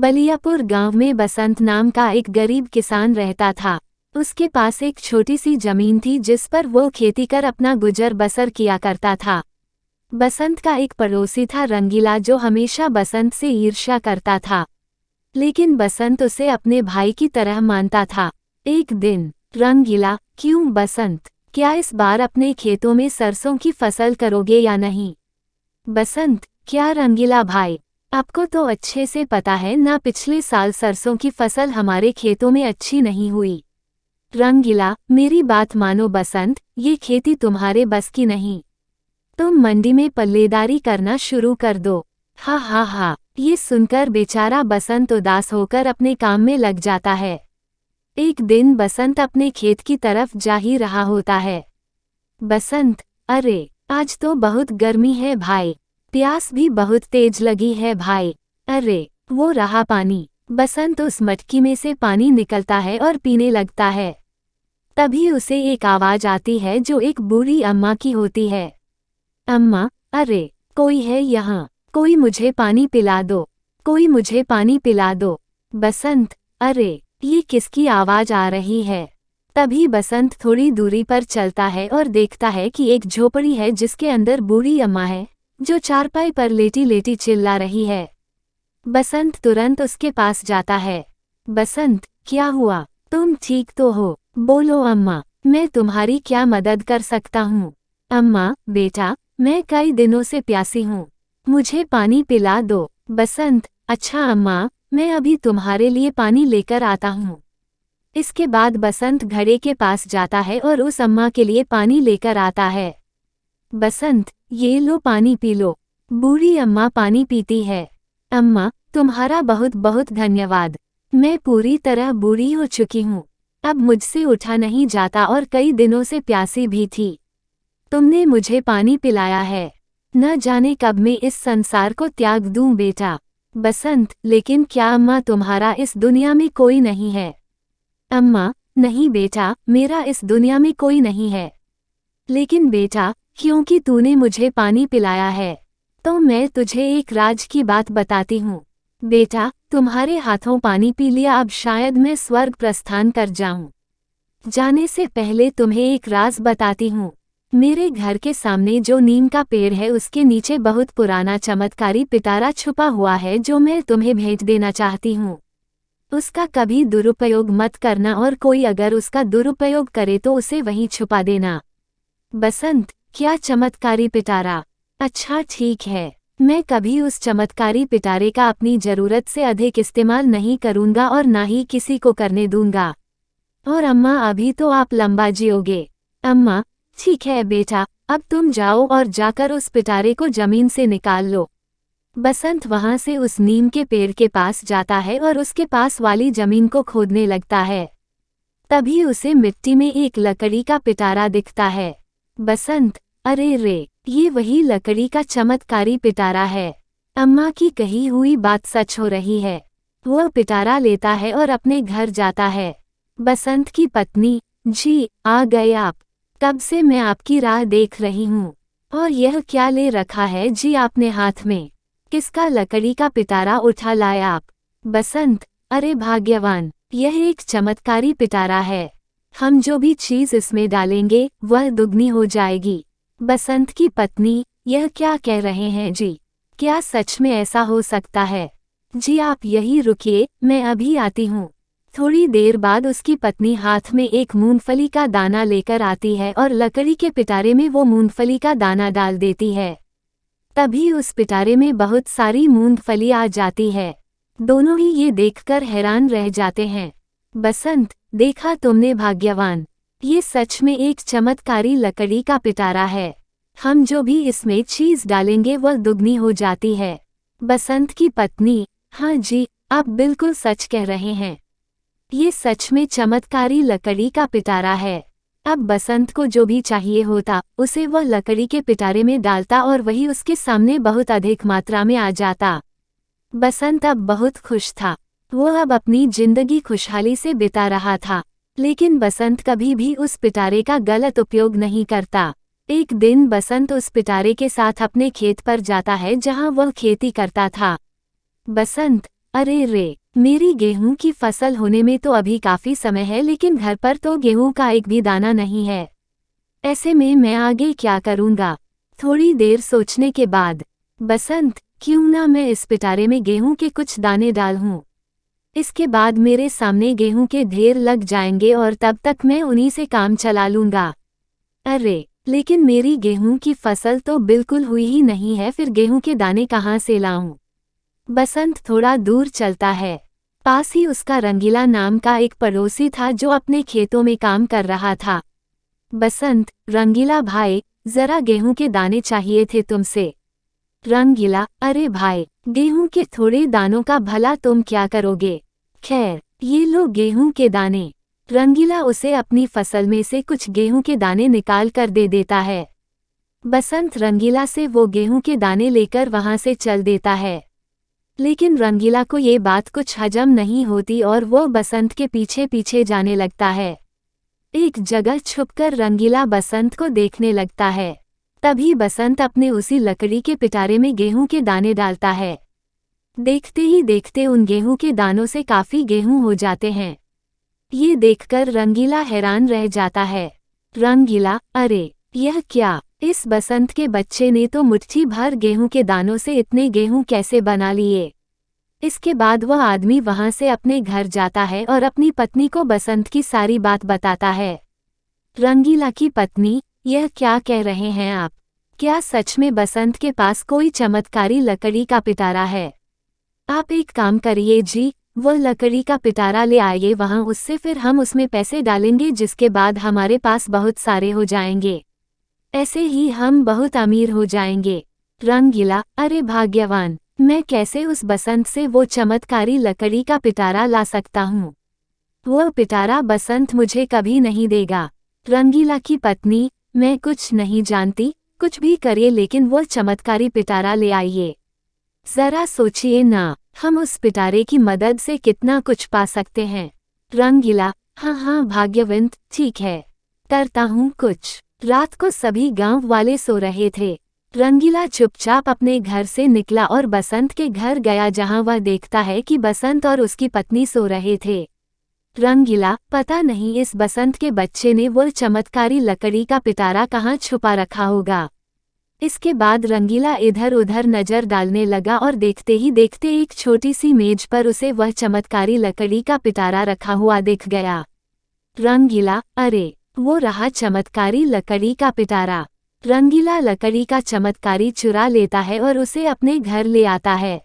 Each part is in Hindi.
बलियापुर गांव में बसंत नाम का एक गरीब किसान रहता था। उसके पास एक छोटी सी जमीन थी जिस पर वो खेती कर अपना गुजर बसर किया करता था। बसंत का एक पड़ोसी था रंगीला, जो हमेशा बसंत से ईर्ष्या करता था, लेकिन बसंत उसे अपने भाई की तरह मानता था। एक दिन रंगीला, क्यों बसंत, क्या इस बार अपने खेतों में सरसों की फसल करोगे या नहीं? बसंत, क्या रंगीला भाई, आपको तो अच्छे से पता है ना, पिछले साल सरसों की फसल हमारे खेतों में अच्छी नहीं हुई। रंगीला, मेरी बात मानो बसंत, ये खेती तुम्हारे बस की नहीं। तुम मंडी में पल्लेदारी करना शुरू कर दो। हा हा हा। ये सुनकर बेचारा बसंत उदास होकर अपने काम में लग जाता है। एक दिन बसंत अपने खेत की तरफ जा ही रहा होता है। बसंत, अरे आज तो बहुत गर्मी है भाई, प्यास भी बहुत तेज लगी है भाई। अरे वो रहा पानी। बसंत उस मटकी में से पानी निकलता है और पीने लगता है। तभी उसे एक आवाज आती है जो एक बूढ़ी अम्मा की होती है। अम्मा, अरे कोई है यहाँ, कोई मुझे पानी पिला दो, कोई मुझे पानी पिला दो। बसंत, अरे ये किसकी आवाज आ रही है? तभी बसंत थोड़ी दूरी पर चलता है और देखता है कि एक झोपड़ी है जिसके अंदर बूढ़ी अम्मा है, जो चारपाई पर लेटी लेटी चिल्ला रही है। बसंत तुरंत उसके पास जाता है। बसंत, क्या हुआ, तुम ठीक तो हो? बोलो अम्मा, मैं तुम्हारी क्या मदद कर सकता हूँ? अम्मा, बेटा, मैं कई दिनों से प्यासी हूँ, मुझे पानी पिला दो। बसंत, अच्छा अम्मा, मैं अभी तुम्हारे लिए पानी लेकर आता हूँ। इसके बाद बसंत घड़े के पास जाता है और उस अम्मा के लिए पानी लेकर आता है। बसंत, ये लो पानी पी लो। बूढ़ी अम्मा पानी पीती है। अम्मा, तुम्हारा बहुत बहुत धन्यवाद, मैं पूरी तरह बूढ़ी हो चुकी हूँ, अब मुझसे उठा नहीं जाता और कई दिनों से प्यासी भी थी। तुमने मुझे पानी पिलाया है, न जाने कब मैं इस संसार को त्याग दूं बेटा। बसंत, लेकिन क्या अम्मा तुम्हारा इस दुनिया में कोई नहीं है? अम्मा, नहीं बेटा, मेरा इस दुनिया में कोई नहीं है। लेकिन बेटा, क्योंकि तूने मुझे पानी पिलाया है, तो मैं तुझे एक राज की बात बताती हूँ। बेटा, तुम्हारे हाथों पानी पी लिया, अब शायद मैं स्वर्ग प्रस्थान कर जाऊं। जाने से पहले तुम्हें एक राज बताती हूँ। मेरे घर के सामने जो नीम का पेड़ है उसके नीचे बहुत पुराना चमत्कारी पिटारा छुपा हुआ है जो मैं तुम्हें भेज देना चाहती हूँ। उसका कभी दुरुपयोग मत करना और कोई अगर उसका दुरुपयोग करे तो उसे वहीं छुपा देना। बसंत, क्या चमत्कारी पिटारा? अच्छा ठीक है, मैं कभी उस चमत्कारी पिटारे का अपनी ज़रूरत से अधिक इस्तेमाल नहीं करूँगा और ना ही किसी को करने दूंगा। और अम्मा, अभी तो आप लंबा जियोगे। अम्मा, ठीक है बेटा, अब तुम जाओ और जाकर उस पिटारे को जमीन से निकाल लो। बसंत वहां से उस नीम के पेड़ के पास जाता है और उसके पास वाली जमीन को खोदने लगता है। तभी उसे मिट्टी में एक लकड़ी का पिटारा दिखता है। बसंत, अरे रे, ये वही लकड़ी का चमत्कारी पिटारा है। अम्मा की कही हुई बात सच हो रही है। वह पिटारा लेता है और अपने घर जाता है। बसंत की पत्नी, जी आ गए आप, कब से मैं आपकी राह देख रही हूँ। और यह क्या ले रखा है जी आपने हाथ में? किसका लकड़ी का पिटारा उठा लाए आप? बसंत, अरे भाग्यवान, यह एक चमत्कारी पिटारा है, हम जो भी चीज़ इसमें डालेंगे वह दुगनी हो जाएगी। बसंत की पत्नी, यह क्या कह रहे हैं जी, क्या सच में ऐसा हो सकता है? जी आप यहीं रुकिए, मैं अभी आती हूँ। थोड़ी देर बाद उसकी पत्नी हाथ में एक मूंगफली का दाना लेकर आती है और लकड़ी के पिटारे में वो मूंगफली का दाना डाल देती है। तभी उस पिटारे में बहुत सारी मूंगफली आ जाती है। दोनों ही ये देखकर हैरान रह जाते हैं। बसंत, देखा तुमने भाग्यवान, ये सच में एक चमत्कारी लकड़ी का पिटारा है, हम जो भी इसमें चीज़ डालेंगे वह दुगनी हो जाती है। बसंत की पत्नी, हाँ जी, आप बिल्कुल सच कह रहे हैं, ये सच में चमत्कारी लकड़ी का पिटारा है। अब बसंत को जो भी चाहिए होता उसे वह लकड़ी के पिटारे में डालता और वही उसके सामने बहुत अधिक मात्रा में आ जाता। बसंत अब बहुत खुश था, वह अब अपनी जिंदगी खुशहाली से बिता रहा था। लेकिन बसंत कभी भी उस पिटारे का गलत उपयोग नहीं करता। एक दिन बसंत उस पिटारे के साथ अपने खेत पर जाता है जहां वह खेती करता था। बसंत, अरे रे, मेरी गेहूं की फसल होने में तो अभी काफी समय है, लेकिन घर पर तो गेहूं का एक भी दाना नहीं है। ऐसे में मैं आगे क्या करूंगा? थोड़ी देर सोचने के बाद, बसंत, क्यों ना मैं इस पिटारे में गेहूं के कुछ दाने डालूं। इसके बाद मेरे सामने गेहूं के ढेर लग जाएंगे और तब तक मैं उन्हीं से काम चला लूंगा। अरे, लेकिन मेरी गेहूं की फसल तो बिल्कुल हुई ही नहीं है, फिर गेहूं के दाने कहाँ से लाऊं? बसंत थोड़ा दूर चलता है। पास ही उसका रंगीला नाम का एक पड़ोसी था जो अपने खेतों में काम कर रहा था। बसंत, रंगीला भाई, जरा गेहूं के दाने चाहिए थे तुमसे। रंगीला, अरे भाई, गेहूं के थोड़े दानों का भला तुम क्या करोगे? खैर, ये लो गेहूं के दाने। रंगीला उसे अपनी फसल में से कुछ गेहूं के दाने निकाल कर दे देता है। बसंत रंगीला से वो गेहूं के दाने लेकर वहां से चल देता है। लेकिन रंगीला को ये बात कुछ हजम नहीं होती और वो बसंत के पीछे पीछे जाने लगता है। एक जगह छुपकर रंगीला बसंत को देखने लगता है। तभी बसंत अपने उसी लकड़ी के पिटारे में गेहूं के दाने डालता है। देखते ही देखते उन गेहूं के दानों से काफी गेहूं हो जाते हैं। ये देखकर रंगीला हैरान रह जाता है। रंगीला, अरे, यह क्या? इस बसंत के बच्चे ने तो मुट्ठी भर गेहूं के दानों से इतने गेहूं कैसे बना लिए? इसके बाद वह आदमी वहां से अपने घर जाता है और अपनी पत्नी को बसंत की सारी बात बताता है। रंगीला की पत्नी, यह क्या कह रहे हैं आप? क्या सच में बसंत के पास कोई चमत्कारी लकड़ी का पिटारा है? आप एक काम करिए जी, वो लकड़ी का पिटारा ले आइए वहां, उससे फिर हम उसमें पैसे डालेंगे, जिसके बाद हमारे पास बहुत सारे हो जाएंगे। ऐसे ही हम बहुत अमीर हो जाएंगे। रंगीला, अरे भाग्यवान, मैं कैसे उस बसंत से वो चमत्कारी लकड़ी का पिटारा ला सकता हूँ? वह पिटारा बसंत मुझे कभी नहीं देगा। रंगीला की पत्नी, मैं कुछ नहीं जानती, कुछ भी करिए लेकिन वो चमत्कारी पिटारा ले आइए। जरा सोचिए ना, हम उस पिटारे की मदद से कितना कुछ पा सकते हैं। रंगीला, हाँ हाँ भाग्यवंत, ठीक है, करता हूँ कुछ। रात को सभी गांव वाले सो रहे थे। रंगीला चुपचाप अपने घर से निकला और बसंत के घर गया, जहां वह देखता है कि बसंत और उसकी पत्नी सो रहे थे। रंगीला, पता नहीं इस बसंत के बच्चे ने वो चमत्कारी लकड़ी का पिटारा कहाँ छुपा रखा होगा। इसके बाद रंगीला इधर उधर नजर डालने लगा और देखते ही देखते एक छोटी सी मेज पर उसे वह चमत्कारी लकड़ी का पिटारा रखा हुआ दिख गया। रंगीला, अरे, वो रहा चमत्कारी लकड़ी का पिटारा। रंगीला लकड़ी का चमत्कारी चुरा लेता है और उसे अपने घर ले आता है।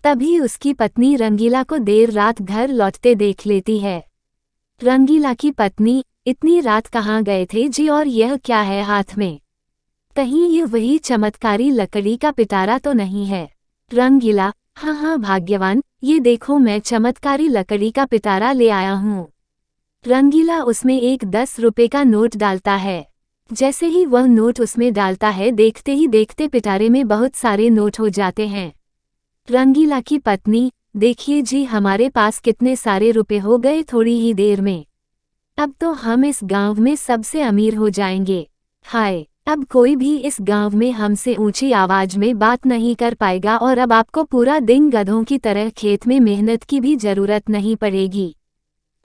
तभी उसकी पत्नी रंगीला को देर रात घर लौटते देख लेती है। रंगीला की पत्नी, इतनी रात कहाँ गए थे जी, और यह क्या है हाथ में? कहीं ये वही चमत्कारी लकड़ी का पिटारा तो नहीं है? रंगीला, हाँ हाँ भाग्यवान, ये देखो मैं चमत्कारी लकड़ी का पिटारा ले आया हूँ। रंगीला उसमें एक 10 रुपए का नोट डालता है। जैसे ही वह नोट उसमें डालता है, देखते ही देखते पिटारे में बहुत सारे नोट हो जाते हैं। रंगीला की पत्नी, देखिए जी, हमारे पास कितने सारे रुपए हो गए थोड़ी ही देर में। अब तो हम इस गांव में सबसे अमीर हो जाएंगे। हाय, अब कोई भी इस गांव में हमसे ऊंची आवाज में बात नहीं कर पाएगा और अब आपको पूरा दिन गधों की तरह खेत में मेहनत की भी जरूरत नहीं पड़ेगी।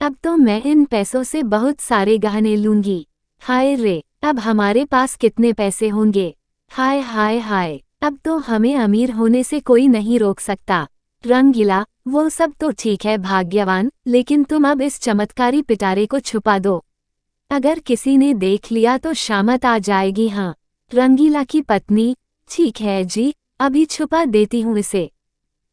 अब तो मैं इन पैसों से बहुत सारे गहने लूंगी। हाय रे, अब हमारे पास कितने पैसे होंगे? हाय हाय हाय, अब तो हमें अमीर होने से कोई नहीं रोक सकता। रंगीला, वो सब तो ठीक है भाग्यवान, लेकिन तुम अब इस चमत्कारी पिटारे को छुपा दो। अगर किसी ने देख लिया तो शामत आ जाएगी। हाँ। रंगीला की पत्नी, ठीक है जी, अभी छुपा देती हूँ इसे।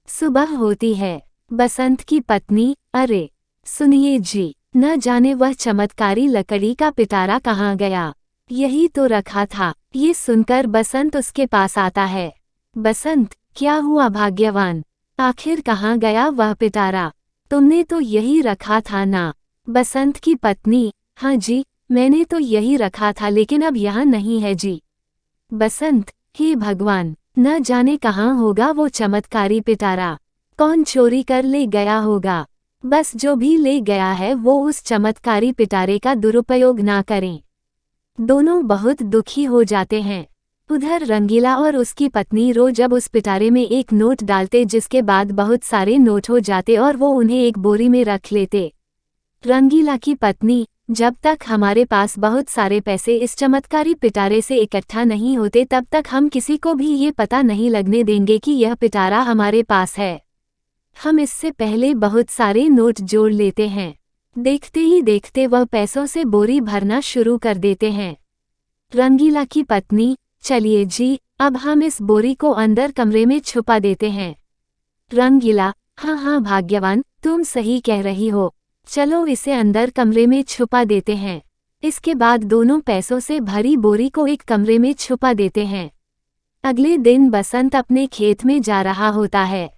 सुबह होती है। बसंत की पत्नी, अरे सुनिए जी, न जाने वह चमत्कारी लकड़ी का पिटारा कहाँ गया, यही तो रखा था। ये सुनकर बसंत उसके पास आता है। बसंत, क्या हुआ भाग्यवान, आखिर कहाँ गया वह पिटारा? तुमने तो यही रखा था ना? बसंत की पत्नी, हाँ जी, मैंने तो यही रखा था, लेकिन अब यहाँ नहीं है जी। बसंत, हे भगवान, न जाने कहाँ होगा वो चमत्कारी पिटारा, कौन चोरी कर ले गया होगा। बस जो भी ले गया है वो उस चमत्कारी पिटारे का दुरुपयोग ना करें। दोनों बहुत दुखी हो जाते हैं। उधर रंगीला और उसकी पत्नी रोज अब उस पिटारे में एक नोट डालते, जिसके बाद बहुत सारे नोट हो जाते और वो उन्हें एक बोरी में रख लेते। रंगीला की पत्नी, जब तक हमारे पास बहुत सारे पैसे इस चमत्कारी पिटारे से इकट्ठा नहीं होते तब तक हम किसी को भी ये पता नहीं लगने देंगे कि यह पिटारा हमारे पास है। हम इससे पहले बहुत सारे नोट जोड़ लेते हैं। देखते ही देखते वह पैसों से बोरी भरना शुरू कर देते हैं। रंगीला की पत्नी, चलिए जी, अब हम इस बोरी को अंदर कमरे में छुपा देते हैं। रंगीला, हाँ हाँ भाग्यवान, तुम सही कह रही हो, चलो इसे अंदर कमरे में छुपा देते हैं। इसके बाद दोनों पैसों से भरी बोरी को एक कमरे में छुपा देते हैं। अगले दिन बसंत अपने खेत में जा रहा होता है।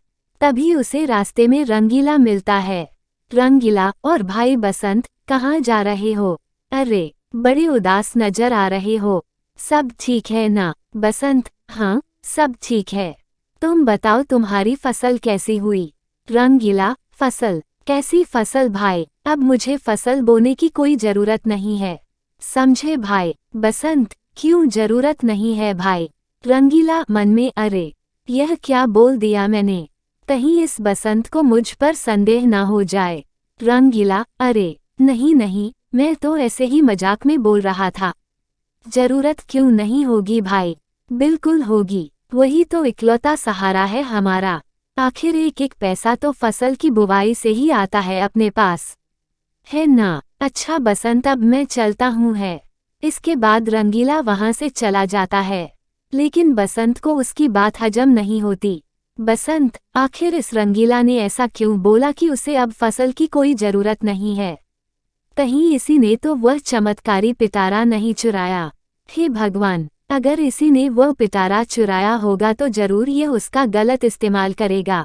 तभी उसे रास्ते में रंगीला मिलता है। रंगीला, और भाई बसंत, कहाँ जा रहे हो? अरे, बड़े उदास नजर आ रहे हो। सब ठीक है ना? बसंत, हाँ, सब ठीक है। तुम बताओ तुम्हारी फसल कैसी हुई? रंगीला, फसल? कैसी फसल भाई? अब मुझे फसल बोने की कोई जरूरत नहीं है, समझे भाई? बसंत, क्यों जरूरत नहीं है भाई? रंगीला मन में, अरे यह क्या बोल दिया मैंने, कहीं इस बसंत को मुझ पर संदेह ना हो जाए। रंगीला, अरे नहीं नहीं, मैं तो ऐसे ही मजाक में बोल रहा था। जरूरत क्यों नहीं होगी भाई, बिल्कुल होगी, वही तो इकलौता सहारा है हमारा। आखिर एक एक पैसा तो फसल की बुवाई से ही आता है अपने पास, है ना? अच्छा बसंत, अब मैं चलता हूँ है। इसके बाद रंगीला वहाँ से चला जाता है, लेकिन बसंत को उसकी बात हजम नहीं होती। बसंत, आखिर इस रंगीला ने ऐसा क्यों बोला कि उसे अब फसल की कोई जरूरत नहीं है? कहीं इसी ने तो वह चमत्कारी पिटारा नहीं चुराया? हे भगवान, अगर इसी ने वह पिटारा चुराया होगा तो जरूर ये उसका गलत इस्तेमाल करेगा।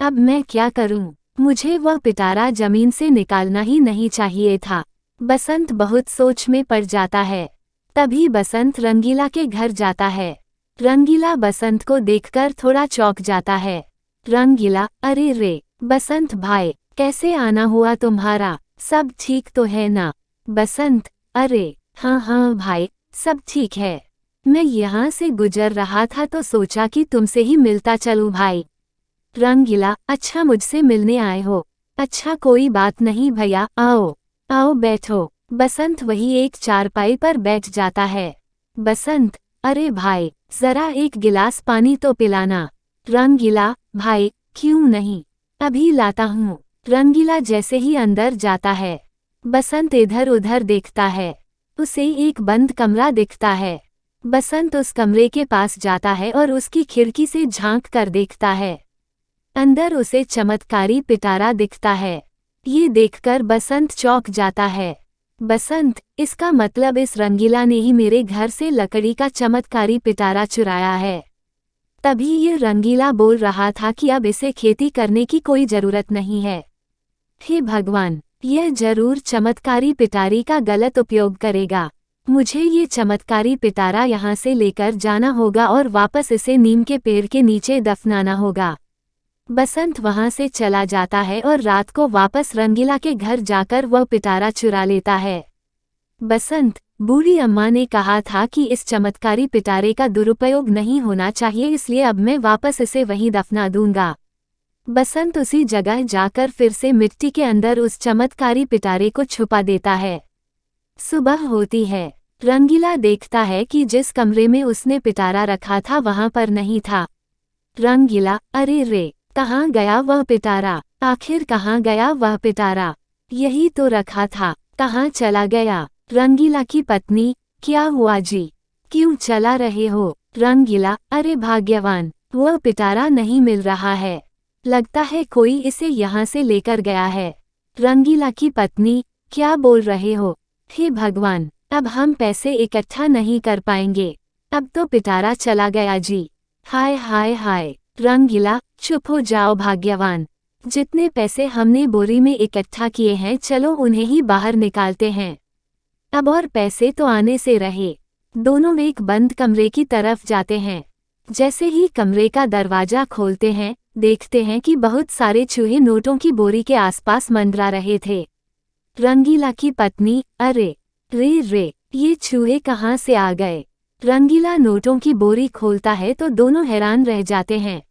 अब मैं क्या करूं? मुझे वह पिटारा जमीन से निकालना ही नहीं चाहिए था। बसंत बहुत सोच में पड़ जाता है। तभी बसंत रंगीला के घर जाता है। रंगीला बसंत को देखकर थोड़ा चौंक जाता है। रंगीला, अरे रे बसंत भाई, कैसे आना हुआ तुम्हारा? सब ठीक तो है ना? बसंत, अरे हाँ हाँ भाई, सब ठीक है। मैं यहाँ से गुजर रहा था तो सोचा कि तुमसे ही मिलता चलूं भाई। रंगीला, अच्छा मुझसे मिलने आए हो? अच्छा कोई बात नहीं भैया, आओ आओ बैठो। बसंत वही एक चारपाई पर बैठ जाता है। बसंत, अरे भाई, जरा एक गिलास पानी तो पिलाना। रंगीला, भाई क्यों नहीं, अभी लाता हूँ। रंगीला जैसे ही अंदर जाता है, बसंत इधर उधर देखता है। उसे एक बंद कमरा दिखता है। बसंत उस कमरे के पास जाता है और उसकी खिड़की से झांक कर देखता है। अंदर उसे चमत्कारी पिटारा दिखता है। ये देखकर बसंत चौंक जाता है। बसंत, इसका मतलब इस रंगीला ने ही मेरे घर से लकड़ी का चमत्कारी पिटारा चुराया है। तभी ये रंगीला बोल रहा था कि अब इसे खेती करने की कोई जरूरत नहीं है। हे भगवान, यह जरूर चमत्कारी पिटारी का गलत उपयोग करेगा। मुझे ये चमत्कारी पिटारा यहाँ से लेकर जाना होगा और वापस इसे नीम के पेड़ के नीचे दफनाना होगा। बसंत वहाँ से चला जाता है और रात को वापस रंगीला के घर जाकर वह पिटारा चुरा लेता है। बसंत, बूढ़ी अम्मा ने कहा था कि इस चमत्कारी पिटारे का दुरुपयोग नहीं होना चाहिए, इसलिए अब मैं वापस इसे वहीं दफना दूंगा। बसंत उसी जगह जाकर फिर से मिट्टी के अंदर उस चमत्कारी पिटारे को छुपा देता है। सुबह होती है। रंगीला देखता है कि जिस कमरे में उसने पिटारा रखा था वहां पर नहीं था। रंगीला, अरे रे, कहाँ गया वह पिटारा? आखिर कहाँ गया वह पिटारा? यही तो रखा था, कहाँ चला गया? रंगीला की पत्नी, क्या हुआ जी, क्यों चला रहे हो? रंगीला, अरे भाग्यवान, वह पिटारा नहीं मिल रहा है, लगता है कोई इसे यहाँ से लेकर गया है। रंगीला की पत्नी, क्या बोल रहे हो? हे भगवान, अब हम पैसे इकट्ठा नहीं कर पाएंगे, अब तो पिटारा चला गया जी। हाय हाय हाय। रंगीला, चुप हो जाओ भाग्यवान, जितने पैसे हमने बोरी में इकट्ठा किए हैं चलो उन्हें ही बाहर निकालते हैं। अब और पैसे तो आने से रहे। दोनों एक बंद कमरे की तरफ जाते हैं। जैसे ही कमरे का दरवाजा खोलते हैं, देखते हैं कि बहुत सारे चूहे नोटों की बोरी के आसपास मंडरा रहे थे। रंगीला की पत्नी, अरे रे रे, ये चूहे कहाँ से आ गए? रंगीला नोटों की बोरी खोलता है तो दोनों हैरान रह जाते हैं।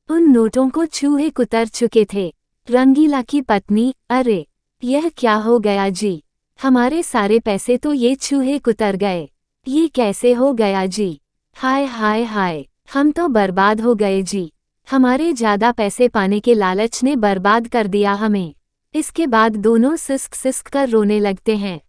उन नोटों को चूहे कुतर चुके थे। रंगीला की पत्नी, अरे यह क्या हो गया जी, हमारे सारे पैसे तो ये चूहे कुतर गए, ये कैसे हो गया जी, हाय हाय हाय, हम तो बर्बाद हो गए जी, हमारे ज़्यादा पैसे पाने के लालच ने बर्बाद कर दिया हमें। इसके बाद दोनों सिसक सिसक कर रोने लगते हैं।